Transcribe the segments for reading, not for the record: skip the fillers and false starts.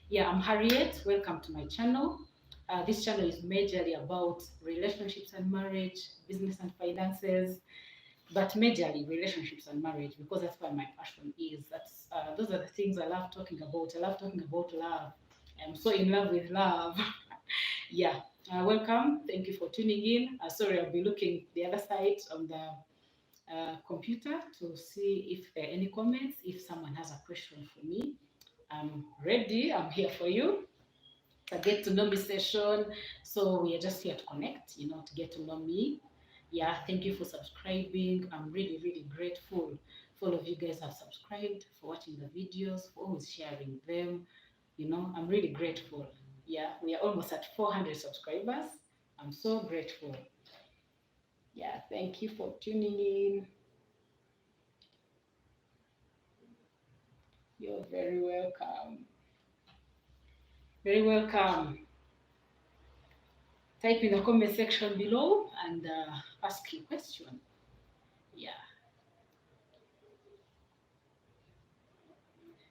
Yeah, I'm Harriet. Welcome to my channel. This channel is majorly about relationships and marriage, business and finances, but majorly relationships and marriage because that's where my passion is. Those are the things I love talking about. I love talking about love. I'm so in love with love. Yeah. Welcome. Thank you for tuning in. Sorry, I'll be looking the other side on the computer to see if there are any comments. If someone has a question for me, I'm ready. I'm here for you. A get to know me session. So we are just here to connect, to get to know me. Yeah, thank you for subscribing. I'm really, really grateful for all of you guys have subscribed, for watching the videos, for always sharing them. I'm really grateful. Yeah, we are almost at 400 subscribers. I'm so grateful. Yeah, thank you for tuning in. You're very welcome. Very welcome. Type in the comment section below and ask your question. Yeah.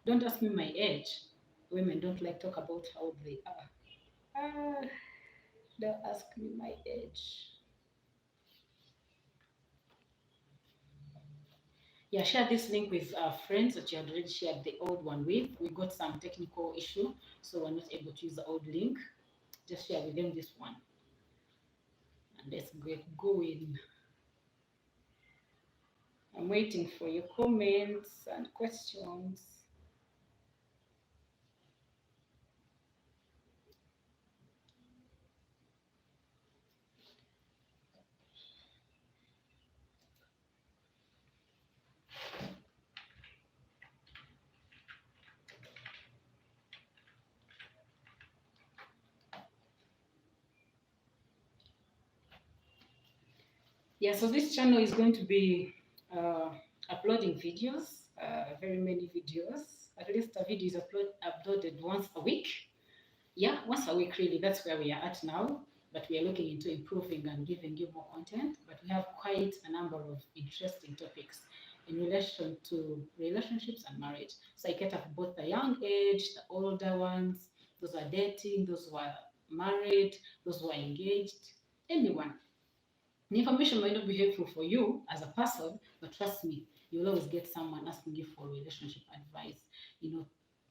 Don't ask me my age. Women don't like talk about how old they are. Ah, don't ask me my age. Yeah, share this link with friends that you had already shared the old one with. We got some technical issue, so we're not able to use the old link. Just share with them this one. And let's get going. I'm waiting for your comments and questions. Yeah, so this channel is going to be uploading videos, very many videos. At least a video is uploaded once a week. Yeah, once a week really. That's where we are at now. But we are looking into improving and giving you more content. But we have quite a number of interesting topics in relation to relationships and marriage. So I cater for both the young age, the older ones, those who are dating, those who are married, those who are engaged, anyone. The information might not be helpful for you as a person, but trust me, you'll always get someone asking you for relationship advice. You know,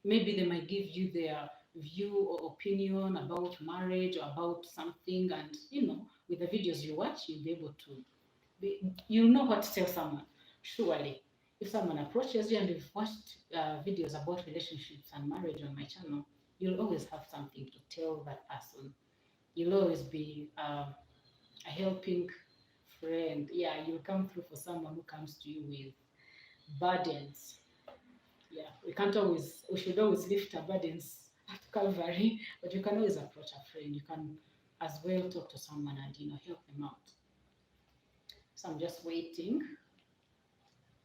maybe they might give you their view or opinion about marriage or about something, and with the videos you watch, you'll be able to you'll know what to tell someone. Surely, if someone approaches you and you've watched videos about relationships and marriage on my channel, you'll always have something to tell that person. You'll always be a helping friend. Yeah, you'll come through for someone who comes to you with burdens. Yeah, we should always lift our burdens at Calvary, but you can always approach a friend. You can as well talk to someone and help them out. So I'm just waiting.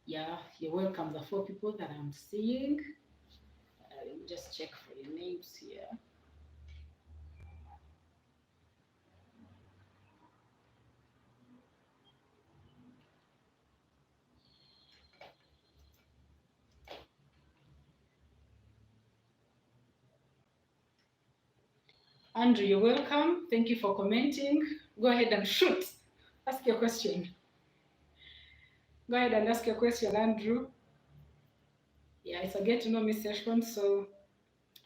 Yeah, you're welcome. The 4 people that I'm seeing. Let me just check for your names here. Andrew, you're welcome. Thank you for commenting. Go ahead and shoot. Ask your question. Go ahead and ask your question, Andrew. Yeah, it's a get to know me session, so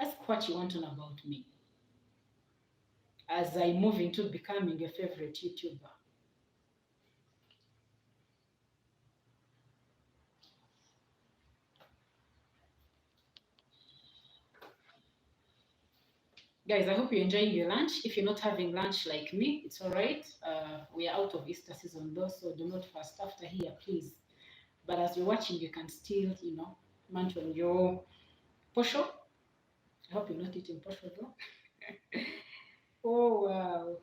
ask what you want to know about me as I move into becoming a favorite YouTuber. Guys, I hope you're enjoying your lunch. If you're not having lunch like me, it's all right. We are out of Easter season though, so do not fast after here, please. But as you're watching, you can still, munch on your posho. I hope you're not eating posho though. Oh, wow.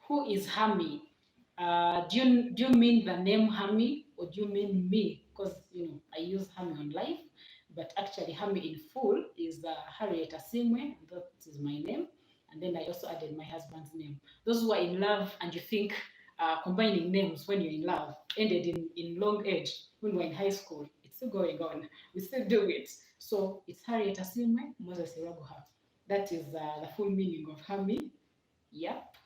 Who is Hami? Do you mean the name Hami or do you mean me? Because I use Hami on life, but actually Hami in full is Harriet Asimwe. That is my name, And then I also added my husband's name. Those who are in love and you think combining names when you're in love ended in long age when we're in high school. It's still going on. We still do it. So it's Harriet Asimwe Moses Iraguha. That is the full meaning of Hami. Yep.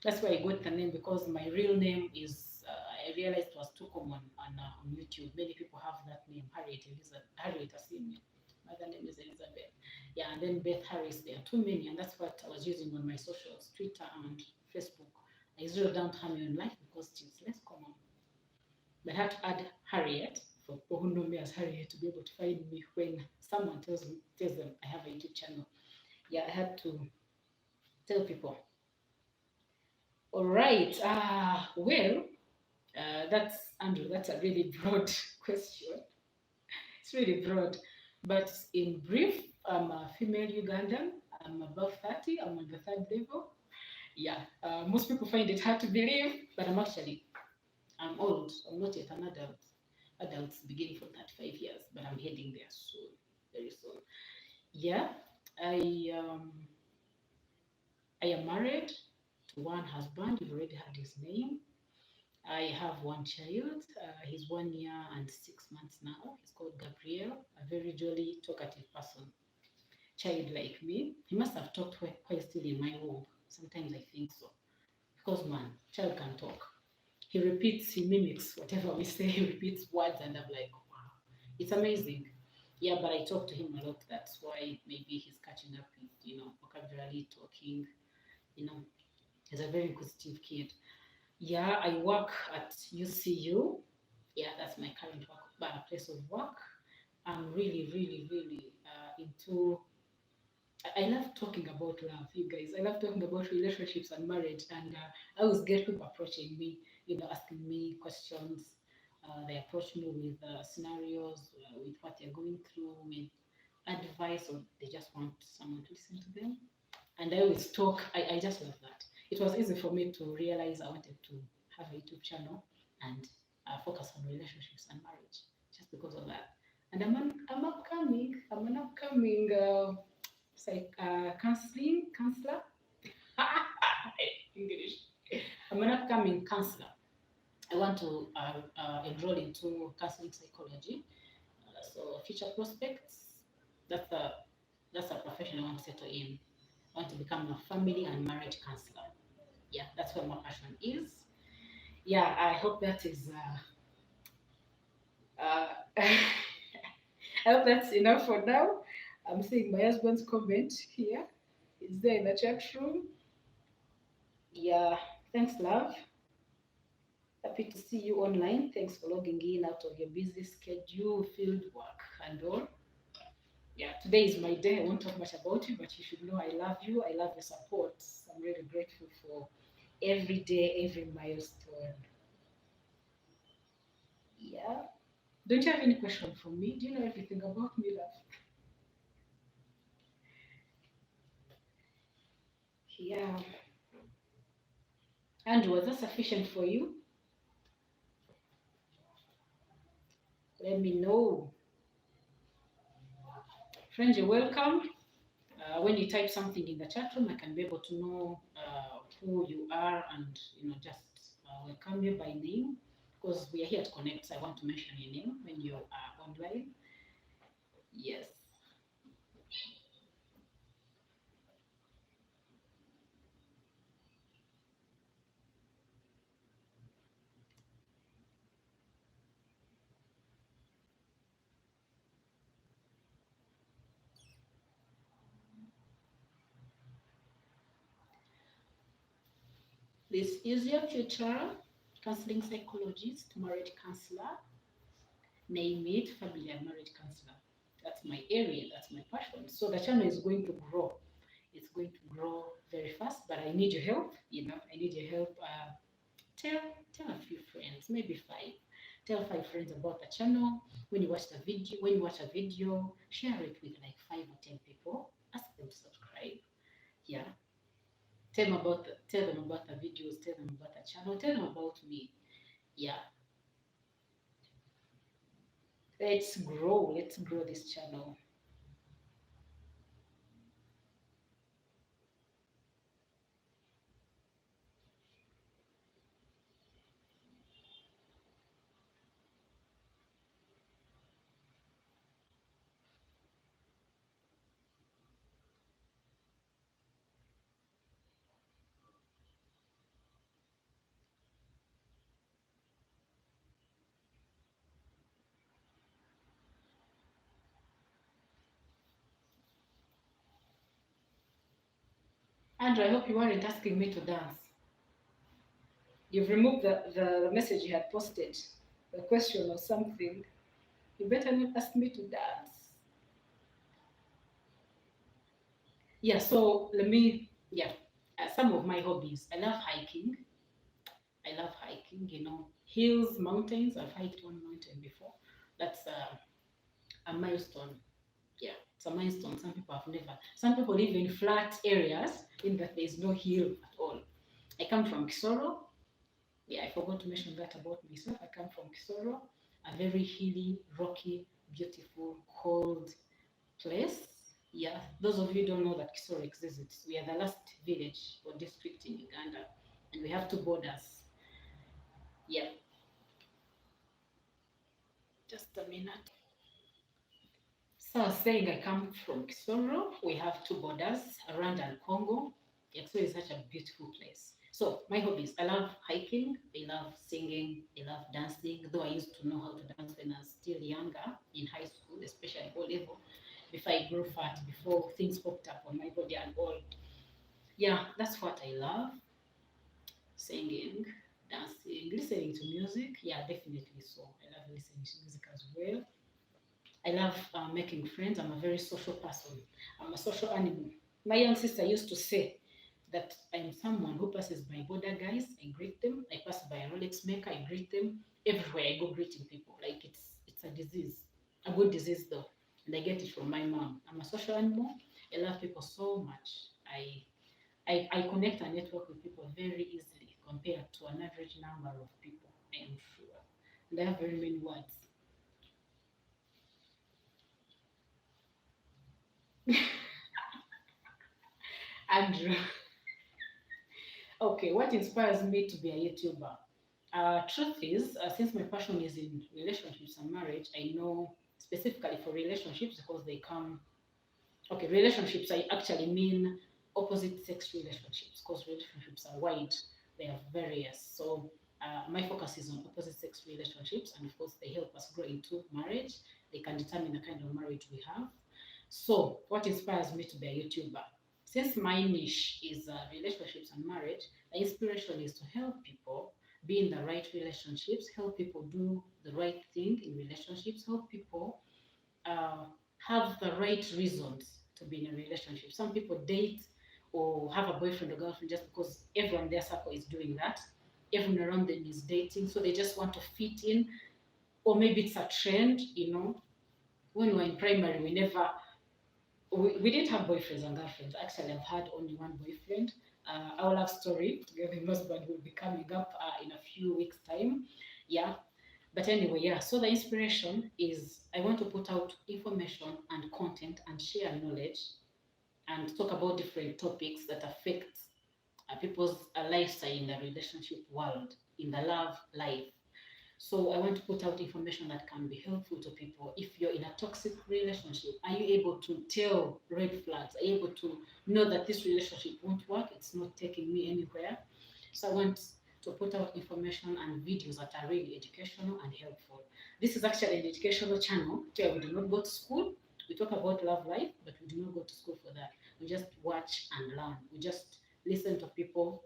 That's why I got the name because my real name is, I realized it was too common on YouTube. Many people have that name, Harriet Asimwe. Mother name is Elizabeth. Yeah, and then Beth Harris, there are too many, and that's what I was using on my socials, Twitter and Facebook. I zeroed down hamionlife because it's less common. But I had to add Harriet for people who know me as Harriet to be able to find me when someone tells them I have a YouTube channel. Yeah, I had to tell people. All right. Well, that's Andrew. That's a really broad question. It's really broad, but in brief, I'm a female Ugandan. I'm above 30. I'm on the third level. Yeah. Most people find it hard to believe, but I'm old. I'm not yet an adult. Adults begin from 35 years, but I'm heading there soon, very soon. Yeah. I um, I am married to one husband. You've already heard his name. I have one child. He's 1 year and 6 months now. He's called Gabriel, a very jolly, talkative person. Child like me. He must have talked while still in my womb. Sometimes I think so. Because, man, child can talk. He repeats, he mimics whatever we say. He repeats words, and I'm like, wow, it's amazing. Yeah, but I talk to him a lot. That's why maybe he's catching up with, vocabulary, talking. You know, he's a very inquisitive kid. Yeah, I work at UCU. Yeah, that's my current place of work. I'm really, really, really into. I love talking about love, you guys. I love talking about relationships and marriage, and I always get people approaching me, asking me questions. They approach me with scenarios, with what they're going through, with advice, or they just want someone to listen to them. And I always talk. I just love that. It was easy for me to realize I wanted to have a YouTube channel and focus on relationships and marriage just because of that. And I'm an upcoming counselor. English. I'm an upcoming counselor. I want to enroll into counseling psychology. So future prospects. That's a that's a profession I want to settle in. I want to become a family and marriage counselor. Yeah, that's where my passion is. Yeah, I hope that is. I hope that's enough for now. I'm seeing my husband's comment here. It's there in the chat room. Yeah, thanks, love. Happy to see you online. Thanks for logging in out of your busy schedule, field work, and all. Yeah, today is my day. I won't talk much about you, but you should know I love you. I love your support. I'm really grateful for every day, every milestone. Yeah. Don't you have any question for me? Do you know everything about me, love? Yeah. And was that sufficient for you? Let me know. Friends, you're welcome. When you type something in the chat room, I can be able to know who you are and just welcome you by name because we are here to connect. So I want to mention your name when you are online. Yes. This is your future counseling psychologist, marriage counselor, name it, family and marriage counselor. That's my area, that's my passion. So the channel is going to grow. It's going to grow very fast, but I need your help. I need your help. Tell tell a few friends, maybe five. Tell five friends about the channel. When you watch a video, share it with like 5 or 10 people. Ask them to subscribe. Yeah. Tell them about the videos, tell them about the channel, tell them about me. Yeah. Let's grow this channel. Andrew, I hope you weren't asking me to dance. You've removed the message you had posted, the question or something. You better not ask me to dance. Yeah, so some of my hobbies. I love hiking. I love hiking, hills, mountains. I've hiked one mountain before. That's a milestone. Yeah, it's a milestone. Some people have never. Some people live in flat areas in that there is no hill at all. I come from Kisoro. Yeah, I forgot to mention that about myself. I come from Kisoro, a very hilly, rocky, beautiful, cold place. Yeah, those of you who don't know that Kisoro exists, we are the last village or district in Uganda, and we have two borders. Yeah, just a minute. So I was saying I come from Kisoro. We have two borders, Rwanda and Congo. Kisoro is such a beautiful place. So my hobbies, I love hiking, I love singing, I love dancing, though I used to know how to dance when I was still younger, in high school, especially O level, before I grew fat, before things popped up on my body and all. Yeah, that's what I love. Singing, dancing, listening to music. Yeah, definitely so. I love listening to music as well. I love making friends. I'm a very social person. I'm a social animal. My young sister used to say that I'm someone who passes by border guys, I greet them. I pass by a Rolex maker, I greet them. Everywhere I go greeting people. Like it's a disease, a good disease though. And I get it from my mom. I'm a social animal. I love people so much. I connect and network with people very easily compared to an average number of people, I am sure. And I have very many words. Andrew. Okay, what inspires me to be a YouTuber? Truth is, since my passion is in relationships and marriage, I know specifically for relationships because they come. Okay, relationships, I actually mean opposite sex relationships because relationships are wide, they are various. So my focus is on opposite sex relationships, and of course, they help us grow into marriage. They can determine the kind of marriage we have. So, what inspires me to be a YouTuber? Since my niche is relationships and marriage, the inspiration is to help people be in the right relationships, help people do the right thing in relationships, help people uh, have the right reasons to be in a relationship. Some people date or have a boyfriend or girlfriend just because everyone in their circle is doing that. Everyone around them is dating, so they just want to fit in, or maybe it's a trend. When we were in primary, we didn't have boyfriends and girlfriends. Actually, I've had only one boyfriend. Our love story together in husband will be coming up in a few weeks' time. Yeah. But anyway, yeah. So the inspiration is I want to put out information and content and share knowledge and talk about different topics that affect people's lifestyle in the relationship world, in the love life. So I want to put out information that can be helpful to people. If you're in a toxic relationship, are you able to tell red flags? Are you able to know that this relationship won't work? It's not taking me anywhere. So I want to put out information and videos that are really educational and helpful. This is actually an educational channel where we do not go to school. We talk about love life, but we do not go to school for that. We just watch and learn. We just listen to people.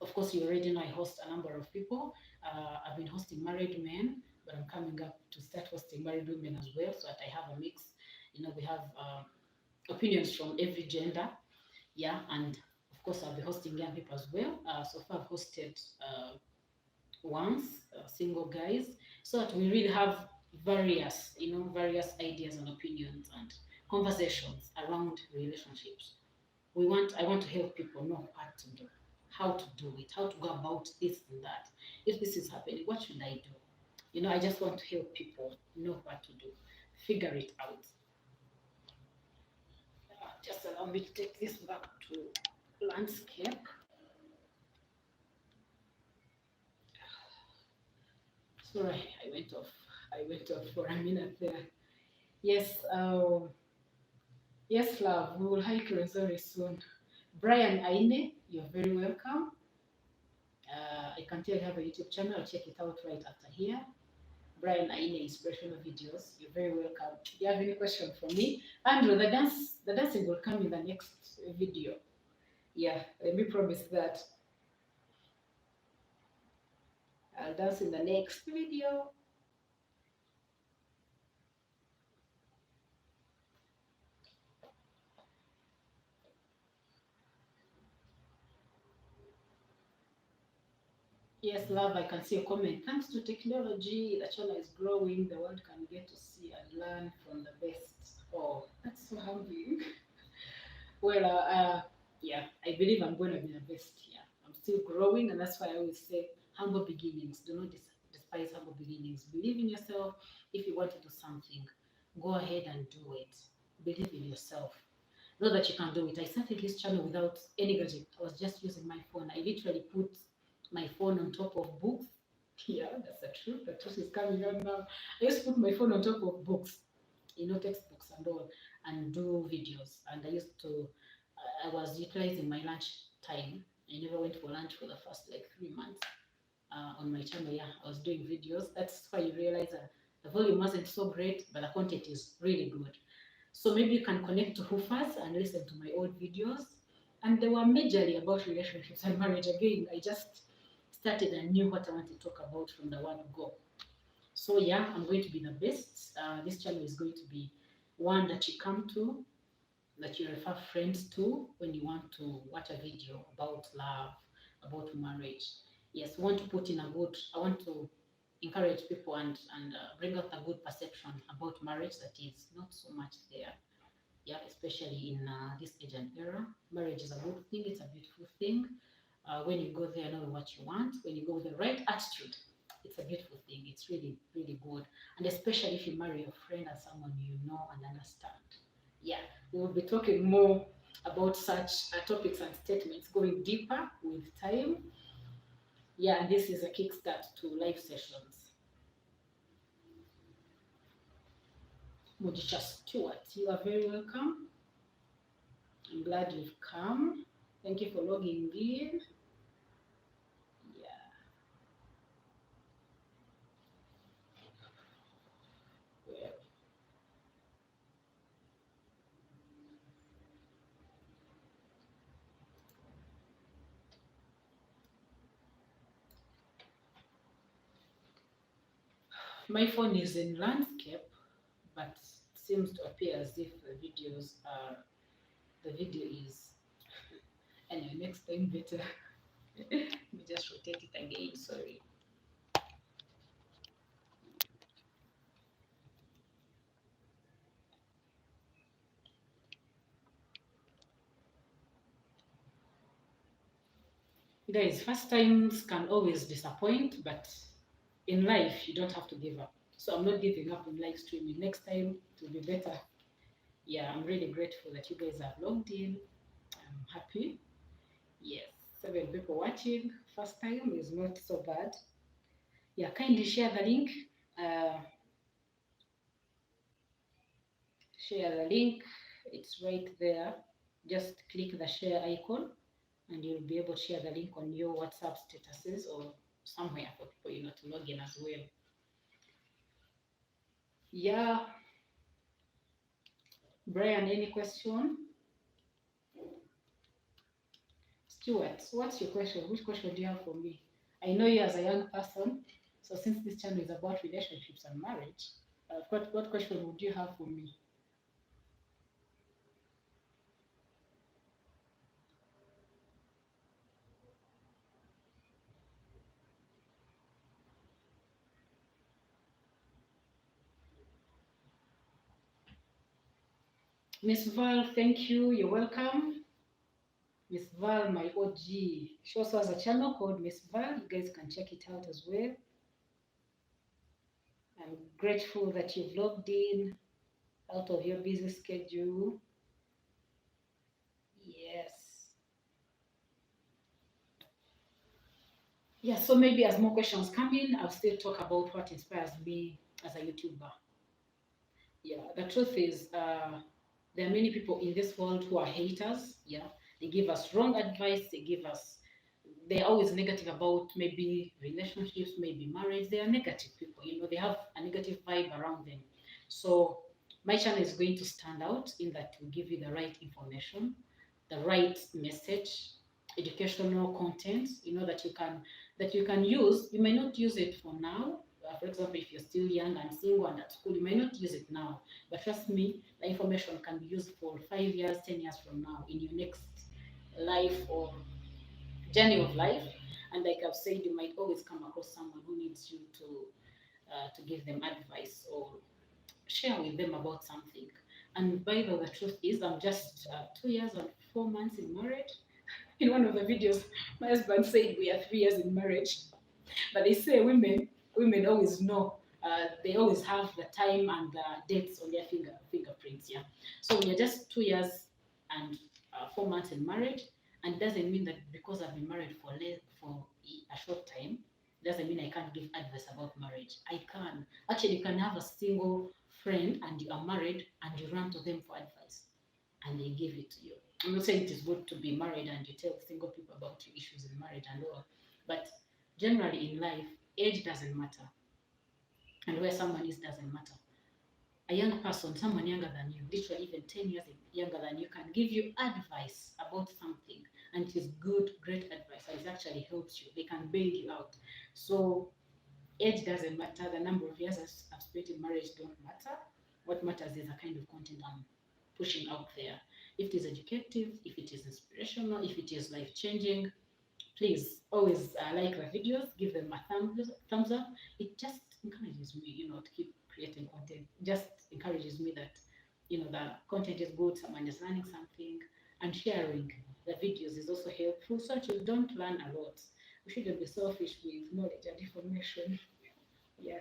Of course, you already know I host a number of people. I've been hosting married men, but I'm coming up to start hosting married women as well, so that I have a mix. We have opinions from every gender, yeah, and of course, I'll be hosting young people as well. So far, I've hosted once single guys, so that we really have various ideas and opinions and conversations around relationships. I want to help people know what to do, how to do it, how to go about this and that. If this is happening, what should I do? I just want to help people know what to do, figure it out. Just allow me to take this back to landscape. Sorry, I went off for a minute there. Yes, yes, love, we will hike Rosary soon. Brian Aine, you're very welcome. I can tell you have a YouTube channel. I'll check it out right after here. Brian Aine inspirational videos. You're very welcome. Do you have any question for me? Andrew, the dancing will come in the next video. Yeah, let me promise that I'll dance in the next video. Yes, love, I can see a comment. Thanks to technology, the channel is growing. The world can get to see and learn from the best. Oh, that's so humbling. Well, yeah, I believe I'm going to be the best. Yeah, I'm still growing, and that's why I always say humble beginnings. Do not despise humble beginnings. Believe in yourself. If you want to do something, go ahead and do it. Believe in yourself. Know that you can do it. I started this channel without any gadget. I was just using my phone. I literally put my phone on top of books. Yeah, that's the truth. The truth is coming out now. I used to put my phone on top of books, textbooks and all, and do videos. And I was utilizing my lunch time. I never went for lunch for the first like 3 months on my channel. Yeah, I was doing videos. That's why you realize the volume wasn't so great, but the content is really good. So maybe you can connect to Hoofers and listen to my old videos. And they were majorly about relationships and marriage. Again, I just started and knew what I want to talk about from the word go. So yeah, I'm going to be the best. This channel is going to be one that you come to, that you refer friends to when you want to watch a video about love, about marriage. Yes, we want to put in a good, I want to encourage people and bring out a good perception about marriage that is not so much there. Yeah, especially in this age and era. Marriage is a good thing, it's a beautiful thing. When you go there knowing what you want, when you go with the right attitude, it's a beautiful thing. It's really, really good. And especially if you marry your friend and someone you know and understand. Yeah, we will be talking more about such topics and statements, going deeper with time. Yeah, and this is a kickstart to live sessions. Mudisha Stewart, you are very welcome. I'm glad you've come. Thank you for logging in. Yeah, well, my phone is in landscape, but it seems to appear as if the video is, anyway, next time better. Let me just rotate it again, sorry. Guys, first times can always disappoint, but in life, you don't have to give up. So I'm not giving up in live streaming. Next time, it will be better. Yeah, I'm really grateful that you guys have logged in. I'm happy. Yes, 7 people watching. First time is not so bad. Yeah, kindly share the link. Uh, share the link. It's right there. Just click the share icon and you'll be able to share the link on your WhatsApp statuses or somewhere for people to log in as well. Yeah, Brian, any question? Stuart, what's your question? Which question do you have for me? I know you as a young person, so since this channel is about relationships and marriage, what question would you have for me? Miss Val, thank you. You're welcome. Miss Val, my OG. She also has a channel called Miss Val. You guys can check it out as well. I'm grateful that you've logged in out of your busy schedule. Yes. Yeah, so maybe as more questions come in, I'll still talk about what inspires me as a YouTuber. Yeah, the truth is, there are many people in this world who are haters. Yeah, they give us wrong advice. They're always negative about maybe relationships, maybe marriage. They are negative people. They have a negative vibe around them. So my channel is going to stand out in that we give you the right information. the right message, educational content, that you can use. You may not use it for now. For example, if you're still young and single and at school, you may not use it now. But trust me, the information can be used for 5 years, 10 years from now in your next life or journey of life. And like I've said, you might always come across someone who needs you to give them advice or share with them about something. And by the way, the truth is, I'm just 2 years and 4 months in marriage. In one of the videos, my husband said we are 3 years in marriage, but they say women always know. They always have the time and the dates on their fingerprints. Yeah. So we are just 2 years and 4 months in marriage, and it doesn't mean that because I've been married for a short time, doesn't mean I can't give advice about marriage. I can. Actually, you can have a single friend and you are married and you run to them for advice and they give it to you. I'm not saying it is good to be married and you tell single people about your issues in marriage and all, but generally in life, age doesn't matter, and where someone is doesn't matter. A young person, someone younger than you, literally even 10 years younger than you, can give you advice about something, and it is good, great advice, and it actually helps you. They can bail you out. So age doesn't matter. The number of years I've spent in marriage don't matter. What matters is the kind of content I'm pushing out there. If it is educative, if it is inspirational, if it is life changing, please always like the videos, give them a thumbs up. It just encourages me, to keep creating content. Just encourages me that, the content is good, someone is learning something, and sharing the videos is also helpful. So that you don't learn a lot. We shouldn't be selfish with knowledge and information. Yeah.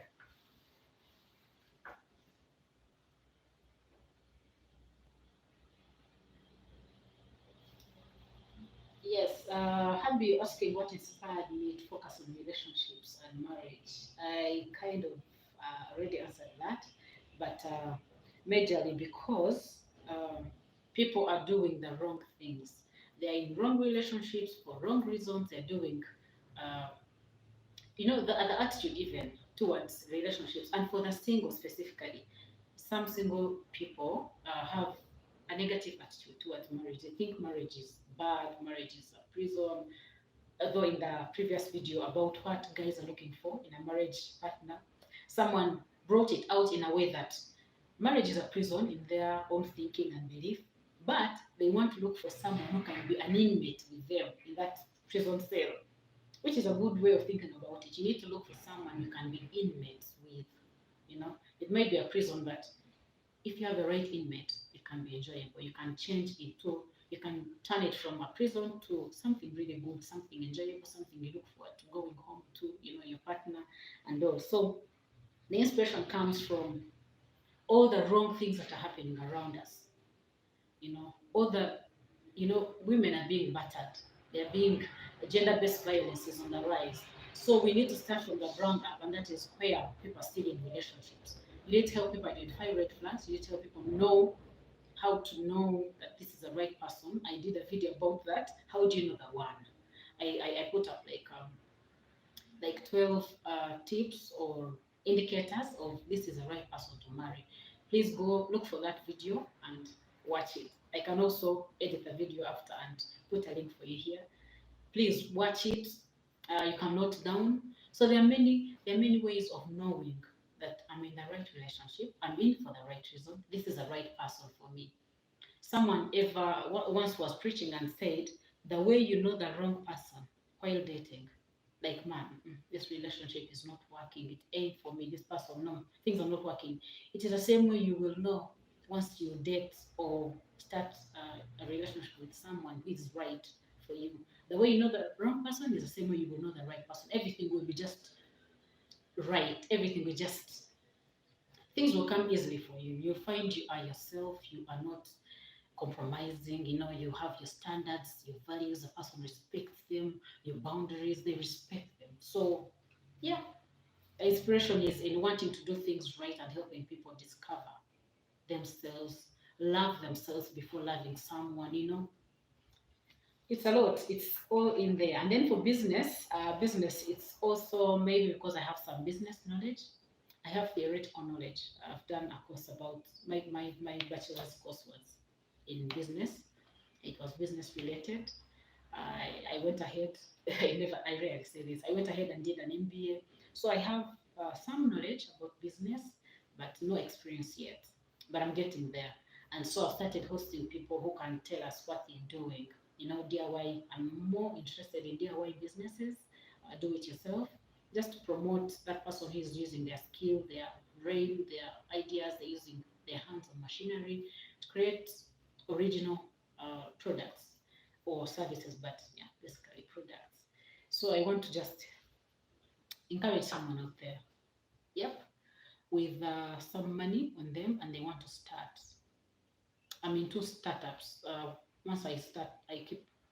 Yes, have you asking what inspired me to focus on relationships and marriage? I kind of already answered that, but majorly because people are doing the wrong things. They are in wrong relationships for wrong reasons. They're doing, uh, the attitude even towards relationships, and for the single specifically. Some single people have a negative attitude towards marriage. They think marriage is bad, marriage is a prison. Although in the previous video about what guys are looking for in a marriage partner, someone brought it out in a way that marriage is a prison in their own thinking and belief, but they want to look for someone who can be an inmate with them in that prison cell, which is a good way of thinking about it. You need to look for someone you can be inmates with. It might be a prison, but if you have the right inmate, it can be enjoyable. You can change it to, you can turn it from a prison to something really good, something enjoyable, something you look forward to going home to, your partner and all. So the inspiration comes from all the wrong things that are happening around us. All the, women are being battered. They're being, gender-based violence is on the rise. So we need to start from the ground up, and that is where people are still in relationships. You need to help people identify red flags. You need to help people know how to know that this is the right person. I did a video about that. How do you know the one? I put up like 12 tips or indicators of this is the right person to marry. Please go look for that video and watch it. I can also edit the video after and put a link for you here. Please watch it. You can note down. So there are many ways of knowing that I'm in the right relationship. I'm in for the right reason. This is the right person for me. Someone once was preaching and said, the way you know the wrong person while dating, like, man, this relationship is not working. It ain't for me. This person, no, things are not working. It is the same way you will know once you date or start a relationship with someone who is right for you. The way you know the wrong person is the same way you will know the right person. Everything will be just right. Everything will just, things will come easily for you. You'll find you are yourself. You are not compromising. You have your standards, your values. The person respects them, your boundaries, they respect them. So yeah, inspiration is in wanting to do things right and helping people discover themselves, love themselves before loving someone. It's a lot. It's all in there. And then for business, it's also maybe because I have some business knowledge. I have theoretical knowledge. I've done a course about my bachelor's course was in business. It was business related. I went ahead. I rarely say this. I went ahead and did an MBA. So I have some knowledge about business, but no experience yet. But I'm getting there. And so I started hosting people who can tell us what they're doing. You know, DIY. I'm more interested in DIY businesses, do it yourself, just to promote that person who is using their skill, their brain, their ideas, they're using their hands on machinery to create original products or services, but yeah, basically products. So I want to just encourage someone out there, yep, with some money on them and they want to start. I'm into startups. Once I start,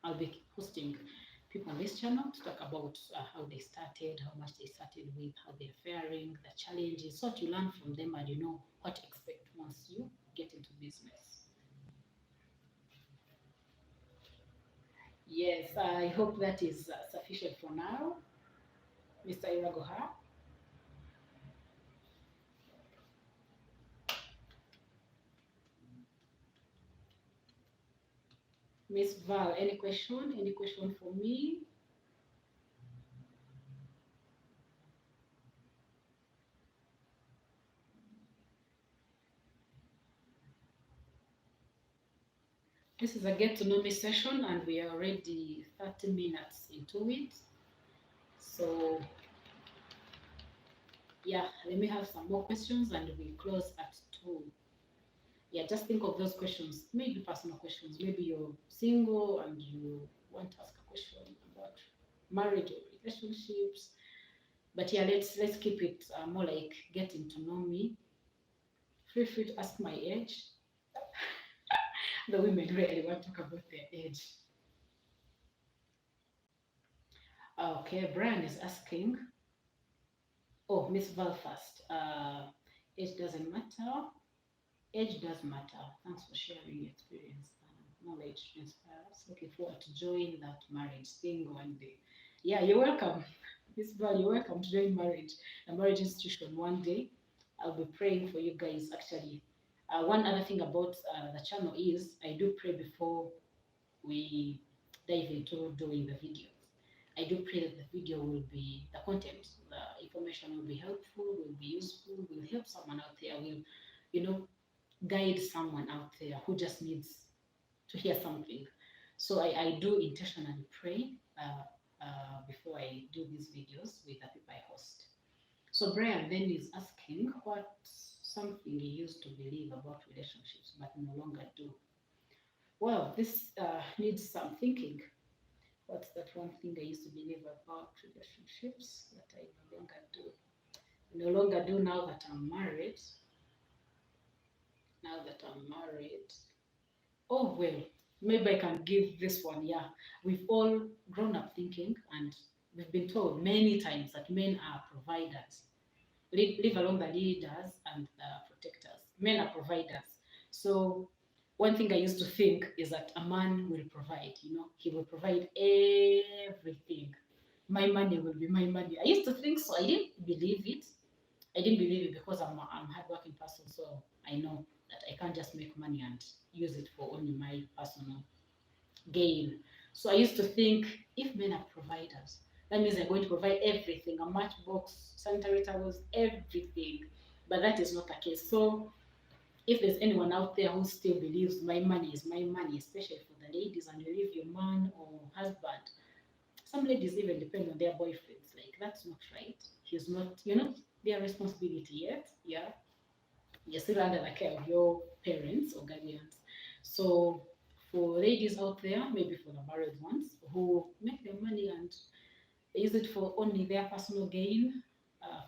I'll be hosting people on this channel to talk about how they started, how much they started with, how they're faring, the challenges, so that you learn from them and you know what to expect once you get into business. Yes, I hope that is sufficient for now, Mr. Iragoha. Miss Val, any question? Any question for me? This is a get to know me session, and we are already 30 minutes into it. So, yeah, let me have some more questions and we close at 2. Yeah, just think of those questions, maybe personal questions. Maybe you're single and you want to ask a question about marriage or relationships. But yeah, let's keep it more like getting to know me. Feel free to ask my age. The women really want to talk about their age. Okay, Brian is asking, oh, Miss Val first. Age doesn't matter. Age does matter. Thanks for sharing your experience and knowledge. Inspires. Looking forward to join that marriage thing one day. Yeah, you're welcome. Miss Val, you're welcome to join marriage, a marriage institution one day. I'll be praying for you guys actually. One other thing about the channel is I do pray before we dive into doing the videos. I do pray that the video will be, the content, the information will be helpful, will be useful, will help someone out there, will, you know, guide someone out there who just needs to hear something. So I do intentionally pray before I do these videos with the people I host. So Brian then is asking what something you used to believe about relationships but no longer do. Well, this needs some thinking. What's that one thing I used to believe about relationships that I no longer do? No longer do now that I'm married. Now that I'm married. Oh, well, maybe I can give this one. Yeah. We've all grown up thinking, and we've been told many times that men are providers, leave alone the leaders and the protectors. Men are providers. So one thing I used to think is that a man will provide, he will provide everything. My money will be my money. I used to think so. I didn't believe it. I didn't believe it because I'm a hardworking person. So I know that I can't just make money and use it for only my personal gain. So I used to think if men are providers, that means they're going to provide everything, a matchbox, sanitary towels, everything. But that is not the case. So if there's anyone out there who still believes my money is my money, especially for the ladies, and you leave your man or husband, some ladies even depend on their boyfriends. Like, that's not right. He's not, their responsibility yet. Yeah. You're still under the care of your parents or guardians. So for ladies out there, maybe for the married ones who make their money and they use it for only their personal gain,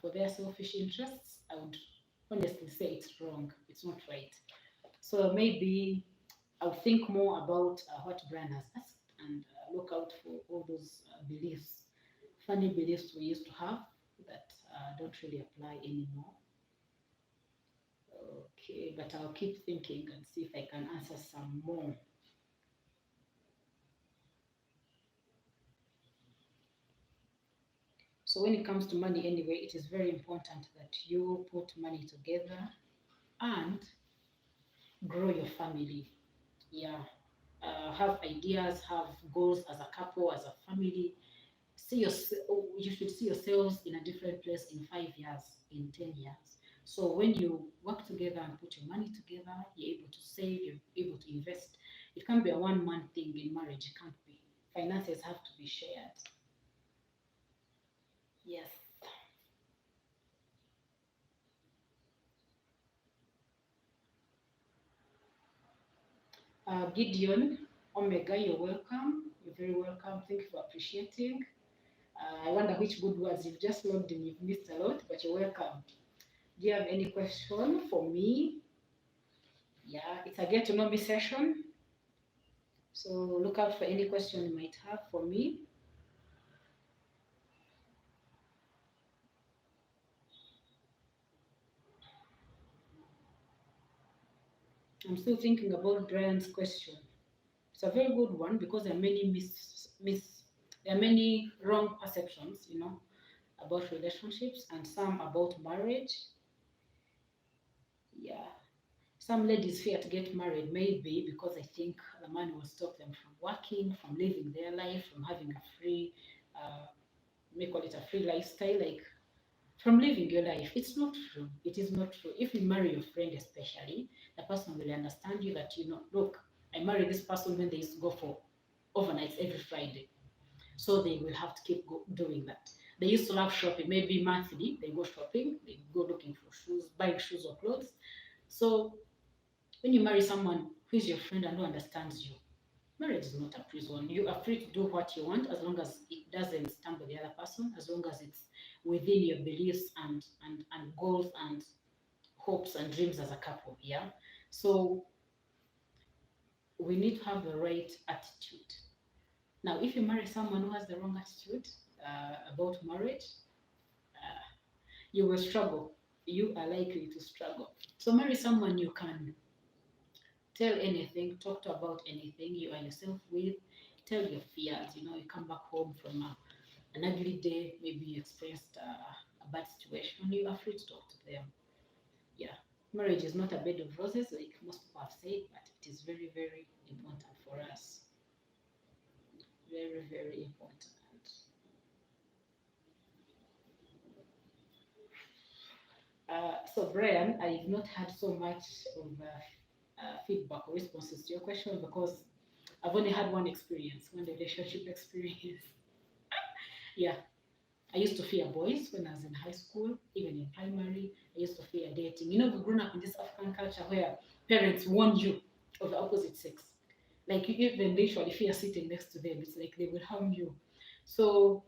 for their selfish interests, I would honestly say it's wrong. It's not right. So maybe I'll think more about what Brian has asked and look out for all those beliefs, funny beliefs we used to have that don't really apply anymore. Okay, but I'll keep thinking and see if I can answer some more. So when it comes to money anyway, it is very important that you put money together and grow your family. Yeah. have ideas, have goals as a couple, as a family. You should see yourselves in a different place in 5 years, in 10 years. So when you work together and put your money together, you're able to save, you're able to invest. It can't be a one-man thing in marriage. It can't be. Finances have to be shared. Yes. Gideon, Omega, you're welcome. You're very welcome. Thank you for appreciating. I wonder which good words you've just logged in. You've missed a lot, but you're welcome. Do you have any question for me? Yeah, it's a get to know me session. So look out for any question you might have for me. I'm still thinking about Brian's question. It's a very good one because there are many there are many wrong perceptions, about relationships and some about marriage. Yeah. Some ladies fear to get married, maybe because they think the man will stop them from working, from living their life, from having a free, uh, may call it a free lifestyle, like from living your life. It's not true. It is not true. If you marry your friend, especially, the person will understand you that, look, I married this person when they used to go for overnights every Friday. So they will have to keep doing that. They used to love shopping, maybe monthly, they go shopping, they go looking for shoes, buying shoes or clothes. So when you marry someone who is your friend and who understands you, marriage is not a prison. You are free to do what you want as long as it doesn't stumble the other person, as long as it's within your beliefs and goals and hopes and dreams as a couple. Yeah. So we need to have the right attitude. Now, if you marry someone who has the wrong attitude about marriage, uh, you will struggle. You are likely to struggle. So marry someone you can tell anything, talk to about anything you are yourself with, tell your fears. You come back home from an ugly day, maybe you experienced a bad situation, you are free to talk to them. Yeah. Marriage is not a bed of roses, like most people have said, but it is very, very important for us. Very, very important. So, Brian, I've not had so much of feedback or responses to your question because I've only had one relationship experience. Yeah, I used to fear boys when I was in high school, even in primary. I used to fear dating. We've grown up in this African culture where parents warn you of the opposite sex. Like you even literally fear sitting next to them. It's like they will harm you. So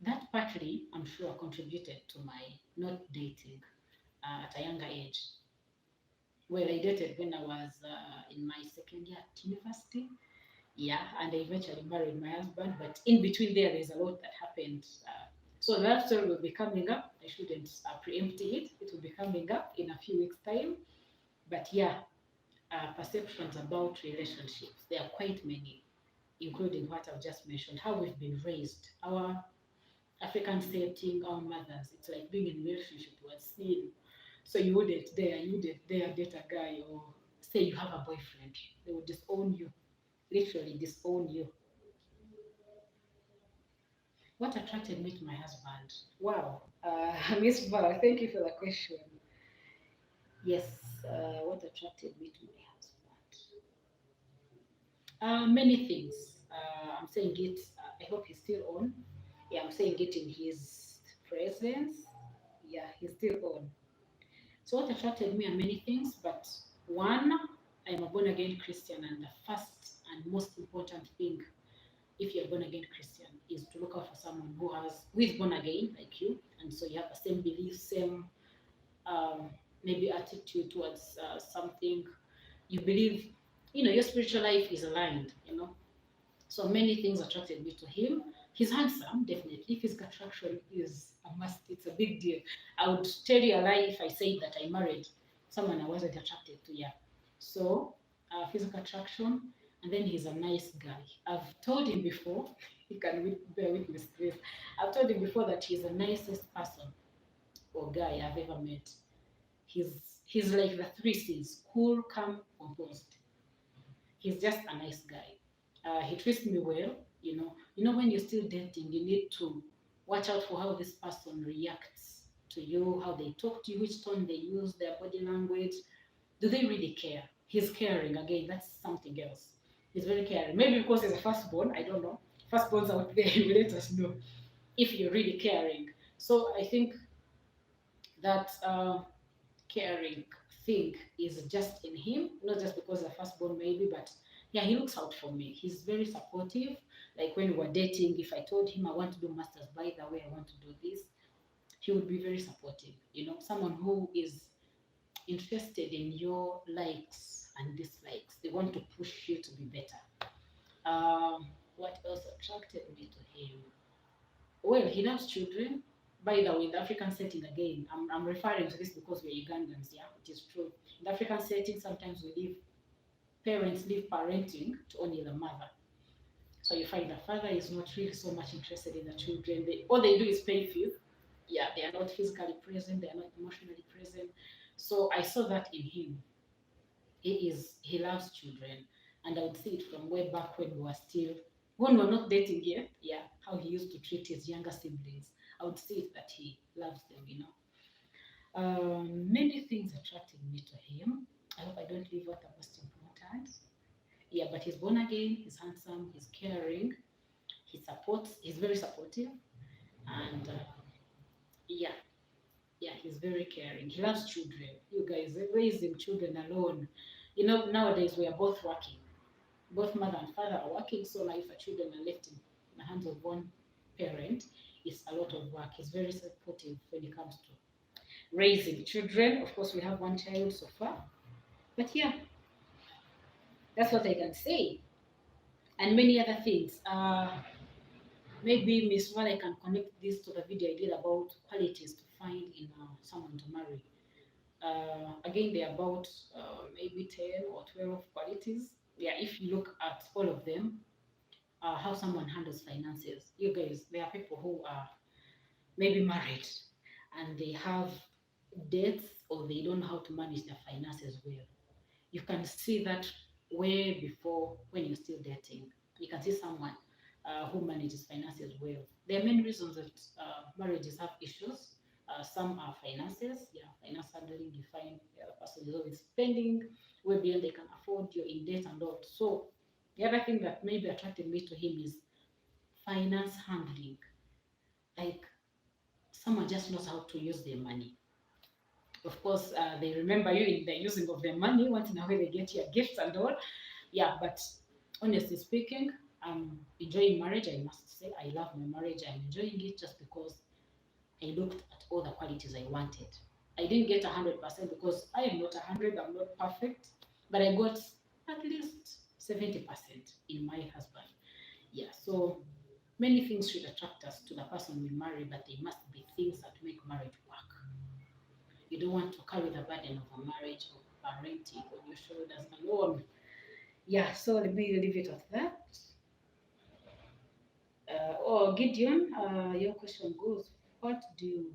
that partly, I'm sure, contributed to my not dating at a younger age. Well, I dated when I was in my second year at university. Yeah, and I eventually married my husband. But in between there's a lot that happened. So that story will be coming up. I shouldn't preempt it. It will be coming up in a few weeks' time. But yeah, perceptions about relationships, there are quite many, including what I've just mentioned, how we've been raised, our African setting, our mothers. It's like being in a relationship was sin. So you wouldn't dare date a guy or say you have a boyfriend. They would disown you, literally disown you. What attracted me to my husband? Wow, Miss Val, thank you for the question. Yes, what attracted me to my husband? Many things. I'm saying it. I hope he's still on. Yeah, I'm saying it in his presence. Yeah, he's still on. So what attracted me are many things, but one, I'm a born again Christian, and the first and most important thing, if you're born again Christian, is to look out for someone who is born again like you, and so you have the same beliefs, same um, maybe attitude towards something you believe. Your spiritual life is aligned. So many things attracted me to him. He's handsome, definitely. Physical attraction is a must. It's a big deal. I would tell you a lie if I said that I married someone I wasn't attracted to. Yeah. So, physical attraction, and then he's a nice guy. I've told him before. He can bear witness to this. I've told him before that he's the nicest person or guy I've ever met. He's like the three C's: cool, calm, composed. He's just a nice guy. He treats me well. When you're still dating, you need to watch out for how this person reacts to you, how they talk to you, which tone they use, their body language. Do they really care? He's caring. Again, that's something else. He's very caring. Maybe because he's a firstborn, I don't know. Firstborns out there, you let us know if you're really caring. So I think that caring thing is just in him, not just because the firstborn maybe, but yeah, he looks out for me. He's very supportive. Like when we were dating, if I told him I want to do masters, by the way, I want to do this, he would be very supportive. Someone who is interested in your likes and dislikes. They want to push you to be better. What else attracted me to him? Well, he loves children. By the way, in the African setting, again, I'm referring to this because we're Ugandans, yeah, which is true. In the African setting, sometimes parents leave parenting to only the mother. So you find the father is not really so much interested in the children. All they do is pay fees. Yeah, they are not physically present, they are not emotionally present. So I saw that in him. He loves children, and I would see it from way back when we were not dating yet. Yeah, how he used to treat his younger siblings. I would see it that he loves them. Many things attracted me to him. I hope I don't leave out the most important. Yeah, but he's born again, he's handsome, he's caring, he's very supportive, and yeah, yeah, he's very caring. He loves children. You guys, raising children alone. Nowadays we are both working. Both mother and father are working, so now if the children are left in the hands of one parent, it's a lot of work. He's very supportive when it comes to raising children. Of course, we have one child so far, but yeah, that's what I can say, and many other things. Maybe Miss Wale can connect this to the video I did about qualities to find in someone to marry. Again, they're about maybe 10 or 12 qualities. Yeah, if you look at all of them, how someone handles finances. You guys, there are people who are maybe married and they have debts or they don't know how to manage their finances well. You can see that way before when you're still dating. You can see someone who manages finances well. There are many reasons that marriages have issues. Some are finances, yeah, finance handling. You find the other person is always spending way beyond they can afford. You're in debt and all. So the other thing that maybe attracted me to him is finance handling. Like someone just knows how to use their money. Of course, they remember you in the using of their money. Once in a while, they get your gifts and all. Yeah, but honestly speaking, I'm enjoying marriage. I must say, I love my marriage. I'm enjoying it just because I looked at all the qualities I wanted. I didn't get 100% because I am not 100. I'm not perfect, but I got at least 70% in my husband. Yeah, so many things should attract us to the person we marry, but they must be things that make marriage work. You don't want to carry the burden of a marriage or parenting on your shoulders alone. Yeah, so let me leave it at that. Gideon, your question goes, what do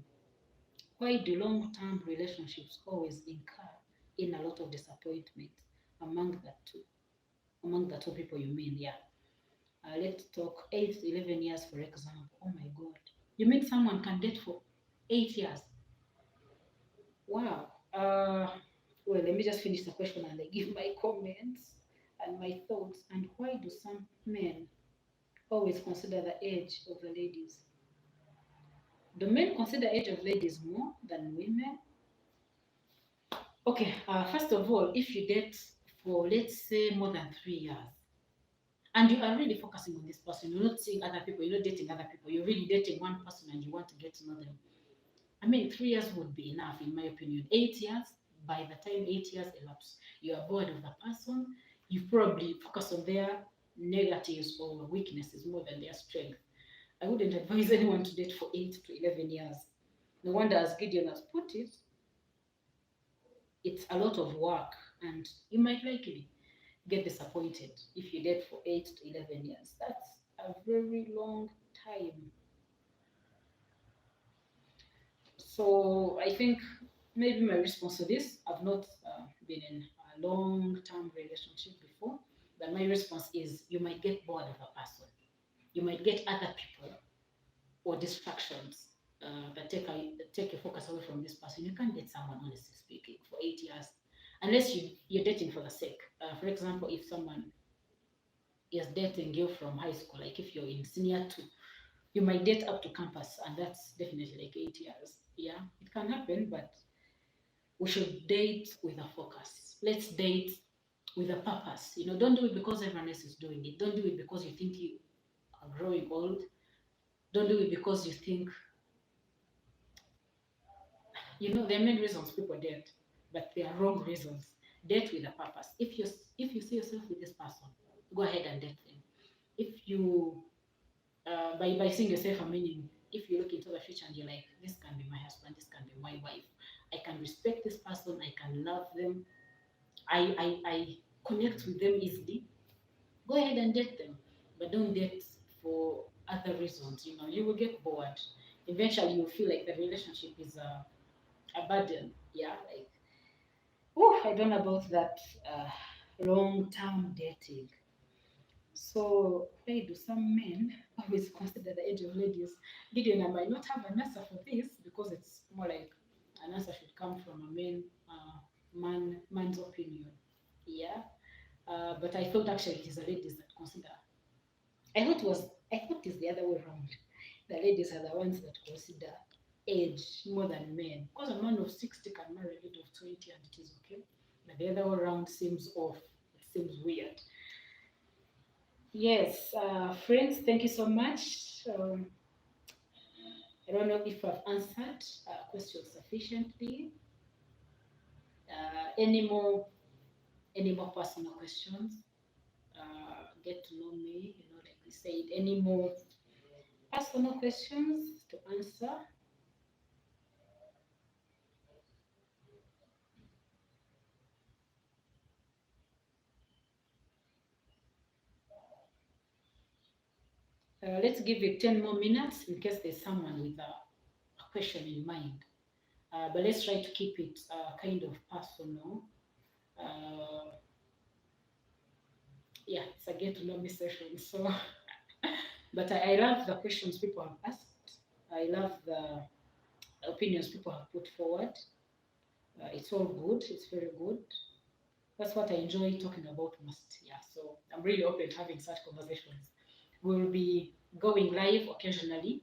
why do long-term relationships always incur in a lot of disappointment among the two among the two people you mean? Yeah. Let's talk 8 to 11 years, for example. Oh my God. You mean someone can date for 8 years? Wow. Well, let me just finish the question and I give my comments and my thoughts. And why do some men always consider the age of the ladies? Do men consider age of ladies more than women? Okay, first of all, if you date for let's say more than 3 years, and you are really focusing on this person, you're not seeing other people, you're not dating other people, you're really dating one person and you want to get to know them. I mean, 3 years would be enough, in my opinion. 8 years, by the time 8 years elapse, you are bored of the person. You probably focus on their negatives or weaknesses more than their strength. I wouldn't advise anyone to date for 8 to 11 years. No wonder, as Gideon has put it, it's a lot of work, and you might likely get disappointed if you date for 8 to 11 years. That's a very long time. So I think maybe my response to this, I've not been in a long-term relationship before, But my response is you might get bored of a person. You might get other people or distractions that take your focus away from this person. You can't date someone, honestly speaking, for 8 years unless you're dating for the sake. For example, if someone is dating you from high school, like if you're in senior two, you might date up to campus, and that's definitely like 8 years. Yeah, it can happen, but we should date with a focus. Let's date with a purpose. Don't do it because everyone else is doing it. Don't do it because you think you are growing old. Don't do it because you think, there are many reasons people date, but they are wrong reasons. Date with a purpose. If you see yourself with this person, go ahead and date them. If you by seeing yourself a meaning, if you look into the future and you're like, this can be my husband, this can be my wife, I can respect this person, I can love them, I connect with them easily, go ahead and date them. But don't date for other reasons. You will get bored. Eventually you'll feel like the relationship is a burden. Yeah, like, oh, I don't know about that long-term dating. So, why do some men always consider the age of ladies? Gideon, I might not have an answer for this because it's more like an answer should come from a man's opinion. Yeah, but I thought actually it is the ladies that consider. I thought it's the other way around. The ladies are the ones that consider age more than men. Because a man of 60 can marry a lady of 20 and it is okay. But the other way around seems off. It seems weird. Yes, friends, thank you so much. I don't know if I've answered questions sufficiently. Any more, personal questions? Get to know me. Like we said, any more personal questions to answer? Let's give it 10 more minutes in case there's someone with a question in mind. But let's try to keep it kind of personal. Uh, yeah, it's a get to know me session. So, but I love the questions people have asked. I love the opinions people have put forward. It's all good. It's very good. That's what I enjoy talking about most. Yeah, so I'm really open to having such conversations. We'll be going live occasionally.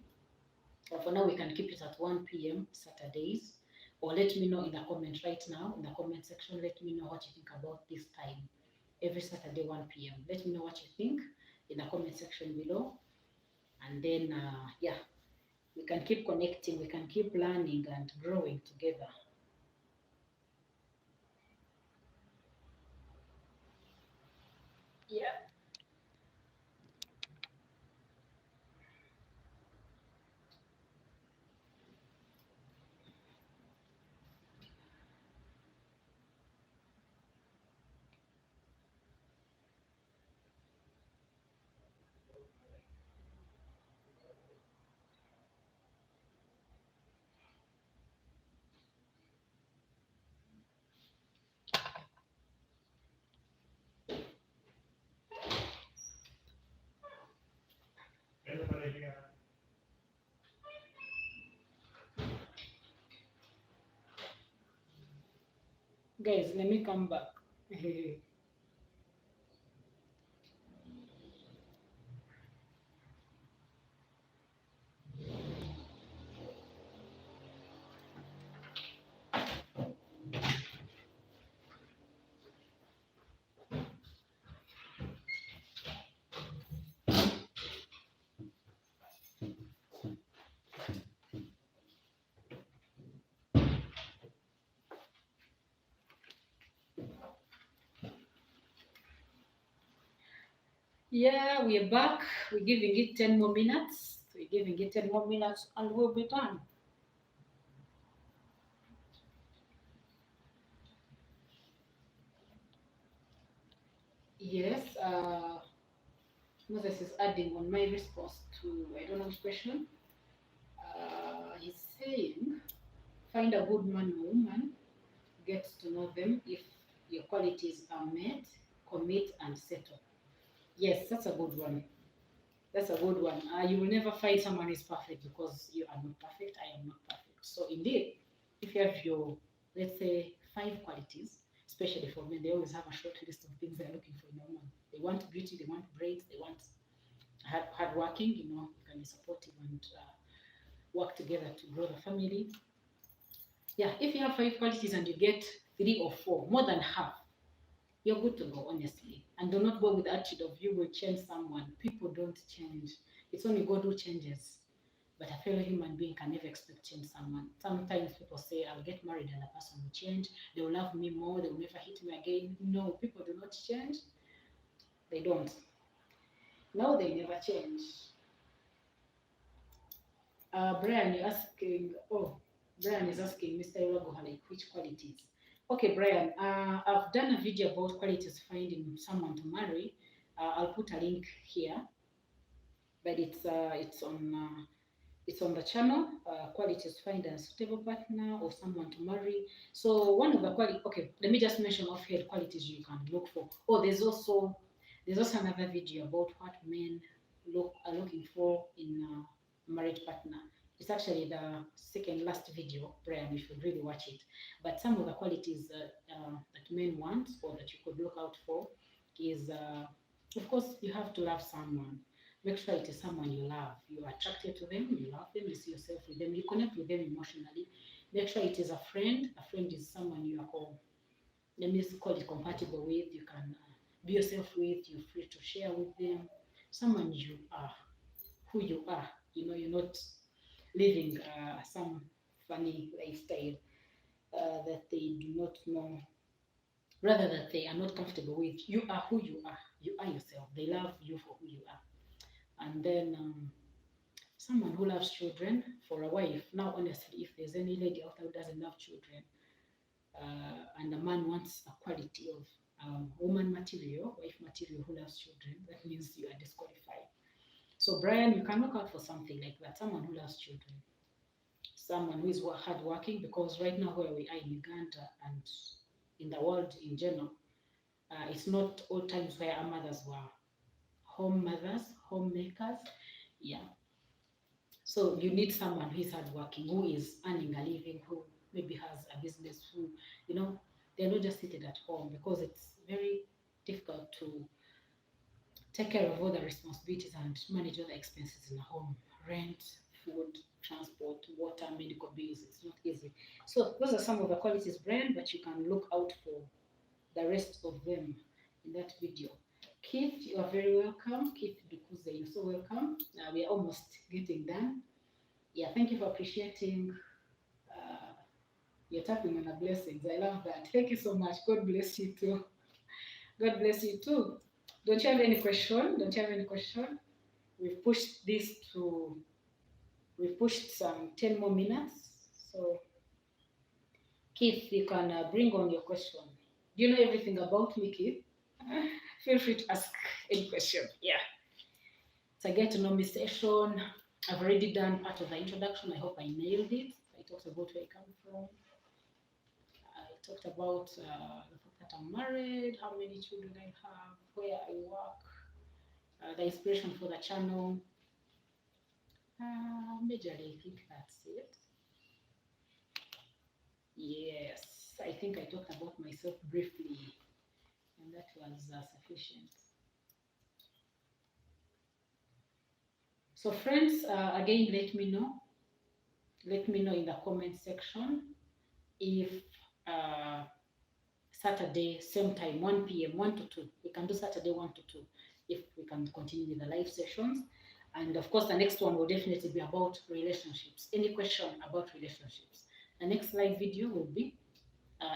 For now, we can keep it at 1 p.m. Saturdays. Or let me know in the comment right now, in the comment section, let me know what you think about this time. Every Saturday, 1 p.m. Let me know what you think in the comment section below. And then, yeah, we can keep connecting, we can keep learning and growing together. Yeah. Guys, let me come back. Yeah, we are back. We're giving it 10 more minutes. We're giving it 10 more minutes and we'll be done. Yes, Moses is adding on my response to, I don't know which question. He's saying, find a good man or woman, get to know them. If your qualities are met, commit and settle. Yes, that's a good one. That's a good one. You will never find someone who's perfect because you are not perfect. I am not perfect. So indeed, if you have your, let's say, 5 qualities, especially for men, they always have a short list of things they're looking for in a woman. They want beauty, they want brains, they want hardworking. You can be supportive and work together to grow the family. Yeah, if you have 5 qualities and you get 3 or 4, more than half, you're good to go, honestly. And do not go with the attitude of you will change someone. People don't change. It's only God who changes. But a fellow human being can never expect to change someone. Sometimes people say, I'll get married and the person will change. They will love me more. They will never hit me again. No, people do not change. They don't. No, they never change. Brian, you're asking, oh, Brian is asking Mr. Ulagoha, like, which qualities? Okay, Brian, I've done a video about qualities finding someone to marry. I'll put a link here, but it's on the channel. Qualities find a suitable partner or someone to marry. So one of the quality. Okay, let me just mention offhand qualities you can look for. Oh, there's also another video about what men are looking for in a marriage partner. It's actually the second last video, Brian. You should really watch it. But some of the qualities that men want or that you could look out for is, of course, you have to love someone. Make sure it is someone you love. You are attracted to them, you love them, you see yourself with them, you connect with them emotionally. Make sure it is a friend. A friend is someone you are let me call it compatible with. You can be yourself with, you're free to share with them. Someone you are, who you are. You're not living some funny lifestyle that they do not know, rather that they are not comfortable with. You are who you are. You are yourself. They love you for who you are. And then someone who loves children for a wife. Now, honestly, if there's any lady out there who doesn't love children, and a man wants a quality of woman material, wife material who loves children, that means you are disqualified. So, Brian, you can look out for something like that, someone who loves children, someone who is hardworking, because right now, where we are in Uganda and in the world in general, it's not all times where our mothers were home mothers, homemakers. Yeah, so you need someone who is hardworking, who is earning a living, who maybe has a business, who, you know, they're not just seated at home, because it's very difficult to take care of all the responsibilities and manage all the expenses in a home. Rent, food, transport, water, medical bills. It's not easy. So those are some of the qualities, Brian, but you can look out for the rest of them in that video. Keith, you are very welcome. Keith Dukuze, you're so welcome. We are almost getting done. Yeah, thank you for appreciating. Uh, you're tapping on the blessings. I love that. Thank you so much. God bless you too. God bless you too. Don't you have any question? Don't you have any question? We've pushed this to, we've pushed some 10 more minutes. So, Keith, you can bring on your question. Do you know everything about me, Keith? Feel free to ask any question. Yeah. It's a get to know me session. I've already done part of the introduction. I hope I nailed it. I talked about where I come from. I talked about the fact that I'm married, how many children I have, where I work, the inspiration for the channel. Majorly, I think that's it. Yes, I think I talked about myself briefly, and that was sufficient. So, friends, again, let me know. Let me know in the comment section if uh, Saturday, same time, 1 p.m., 1 to 2. We can do Saturday 1 to 2 if we can continue with the live sessions. And of course, the next one will definitely be about relationships. Any question about relationships? The next live video will be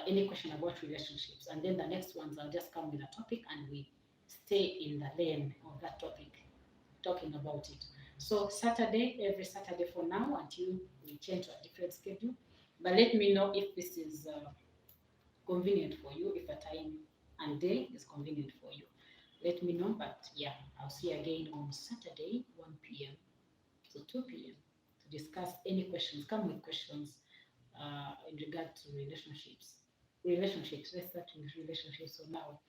any question about relationships. And then the next ones, I'll just come with a topic and we stay in the lane of that topic, talking about it. So Saturday, every Saturday for now until we change to a different schedule. But let me know if this is convenient for you, if a time and day is convenient for you. Let me know, but yeah, I'll see you again on Saturday, 1 p.m. to 2 p.m. to discuss any questions. Come with questions in regard to relationships. Let's start with relationships. So now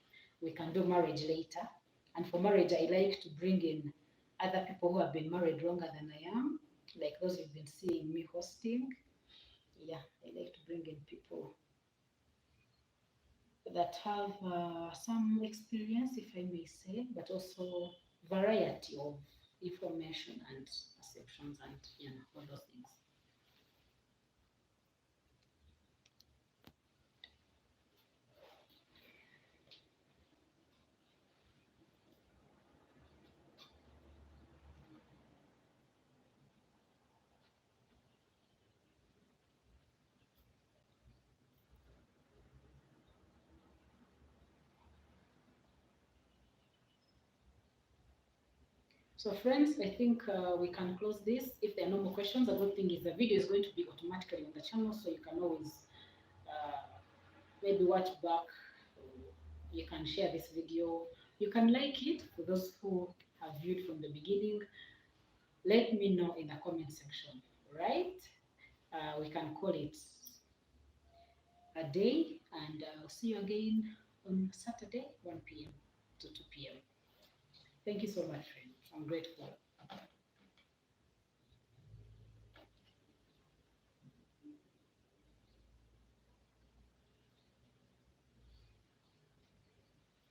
we can do marriage later. And for marriage, I like to bring in other people who have been married longer than I am, like those you've been seeing me hosting. Yeah, I like to bring in people that have some experience, if I may say, but also variety of information and perceptions and all those things. So friends, I think we can close this. If there are no more questions, the good thing is the video is going to be automatically on the channel, so you can always uh, maybe watch back. You can share this video. You can like it for those who have viewed from the beginning. Let me know in the comment section, right? We can call it a day, and I'll see you again on Saturday, 1 p.m. to 2 p.m. Thank you so much, friends. I'm grateful.